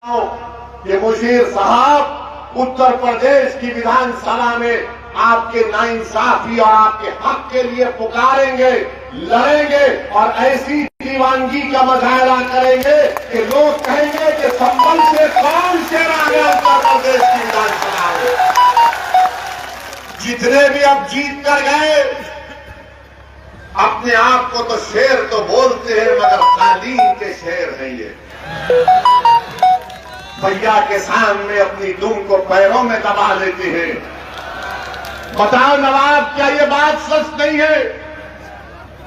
कि मुशीर साहब उत्तर प्रदेश की विधानसभा में आपके नाइंसाफी और आपके हक के लिए पुकारेंगे, लड़ेंगे और ऐसी दीवानगी का मुजाहरा करेंगे कि लोग कहेंगे कि संभल से कौन शेर आ गया उत्तर प्रदेश की विधानसभा में। जितने भी अब जीत कर गए अपने आप को तो शेर तो बोलते हैं मगर कालीन के शेर हैं ये। भैया के सामने अपनी दुम को पैरों में दबा लेते हैं। बताओ नवाब, क्या ये बात सच नहीं है?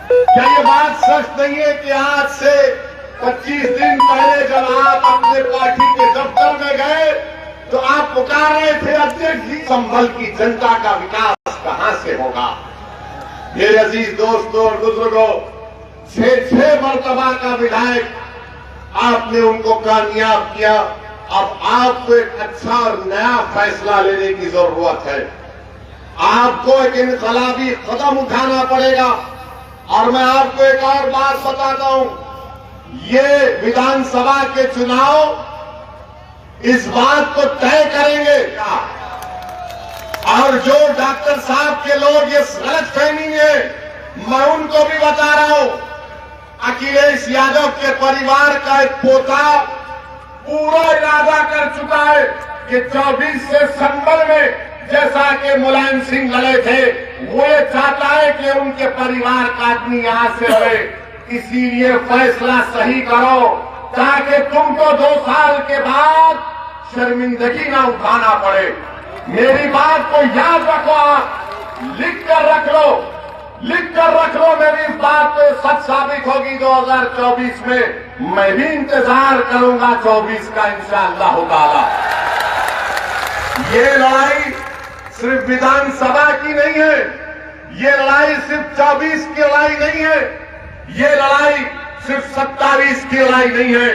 क्या ये बात सच नहीं है कि आज से 25 दिन पहले जब आप अपने पार्टी के दफ्तर में गए तो आप पुकार रहे थे अध्यक्ष जी, संभल की जनता का विकास कहां से होगा? मेरे अजीज दोस्तों और बुजुर्गों, 6 मरतबा का विधायक आपने उनको कामयाब किया। अब आपको एक अच्छा और नया फैसला लेने की जरूरत है। आपको एक इनकलाबी कदम उठाना पड़ेगा। और मैं आपको एक और बात बताता हूं, ये विधानसभा के चुनाव इस बात को तय करेंगे और जो डॉक्टर साहब के लोग ये गलतफहमी में, मैं उनको भी बता रहा हूं, अखिलेश यादव के परिवार का एक पोता पूरा इरादा कर चुका है कि 24 से संभल में जैसा कि मुलायम सिंह लड़े थे, वो ये चाहता है कि उनके परिवार का आदमी यहां से रहे। इसीलिए फैसला सही करो ताकि तुमको 2 साल के बाद शर्मिंदगी ना उठाना पड़े। मेरी बात को याद रखो, आप लिख कर रख लो मेरी इस बात तो सच साबित होगी 2024 में। मैं भी इंतजार करूंगा 24 का इंशाअल्लाह ताला। ये लड़ाई सिर्फ विधानसभा की नहीं है, ये लड़ाई सिर्फ 24 की लड़ाई नहीं है, ये लड़ाई सिर्फ 27 की लड़ाई नहीं है,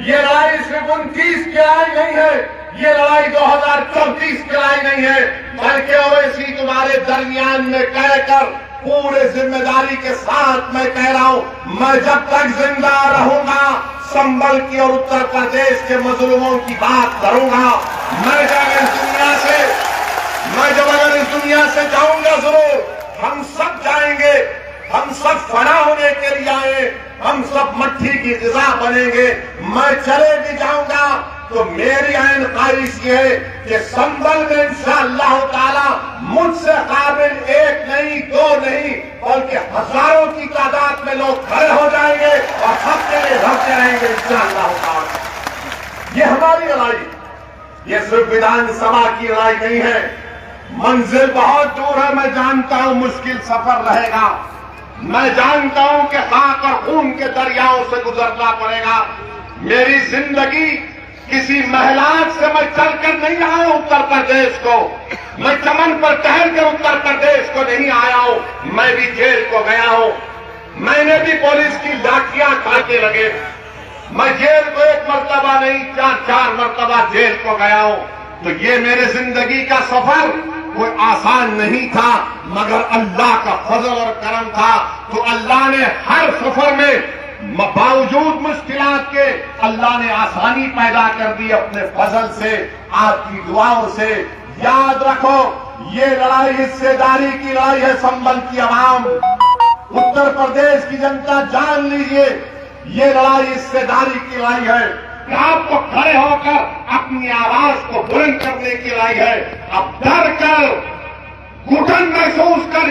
ये लड़ाई सिर्फ 29 की लड़ाई नहीं है, ये लड़ाई 2034 की लड़ाई नहीं है, बल्कि ओवैसी तुम्हारे दरमियान में कहकर पूरे जिम्मेदारी के साथ मैं कह रहा हूं, मैं जब तक जिंदा रहूंगा संभल की और उत्तर प्रदेश के मजलूमों की बात करूंगा। मैं जब अगर इस दुनिया से जाऊंगा जरूर, हम सब जाएंगे, हम सब फना होने के लिए आए, हम सब मट्टी की ग़िज़ा बनेंगे। मैं चले भी जाऊंगा तो मेरी आयन ख्वाहिश ये है कि संभल में इंशाअल्लाह ताला मुझसे काबिल 1 नहीं 2 नहीं बल्कि हजारों की तादाद में लोग खड़े हो जाएंगे और सबके लिए लड़ते रहेंगे इंशाअल्लाह ताला। ये हमारी लड़ाई, ये सिर्फ विधानसभा की लड़ाई नहीं है। मंजिल बहुत दूर है, मैं जानता हूं मुश्किल सफर रहेगा, मैं जानता हूं कि खाक और खून के दरियाओं से गुजरना पड़ेगा। मेरी जिंदगी किसी महलात से मैं चलकर नहीं आया हूं उत्तर प्रदेश को, मैं चमन पर टहल कर उत्तर प्रदेश को नहीं आया हूं, मैं भी जेल को गया हूं, मैंने भी पुलिस की लाठियां खाते लगे, मैं जेल को 1 मरतबा नहीं 4 मरतबा जेल को गया हूं। तो ये मेरे जिंदगी का सफर कोई आसान नहीं था, मगर अल्लाह का फजल और करम था। तो अल्लाह ने हर सफर में बावजूद मुश्किलात के अल्लाह ने आसानी पैदा कर दी अपने फजल से, आपकी दुआओं से। याद रखो, ये लड़ाई हिस्सेदारी की लड़ाई है। संभल की आवाम, उत्तर प्रदेश की जनता जान लीजिए, ये लड़ाई हिस्सेदारी की लड़ाई है। आपको खड़े होकर अपनी आवाज को बुलंद करने की लड़ाई है। अब डर कर, घुटन महसूस कर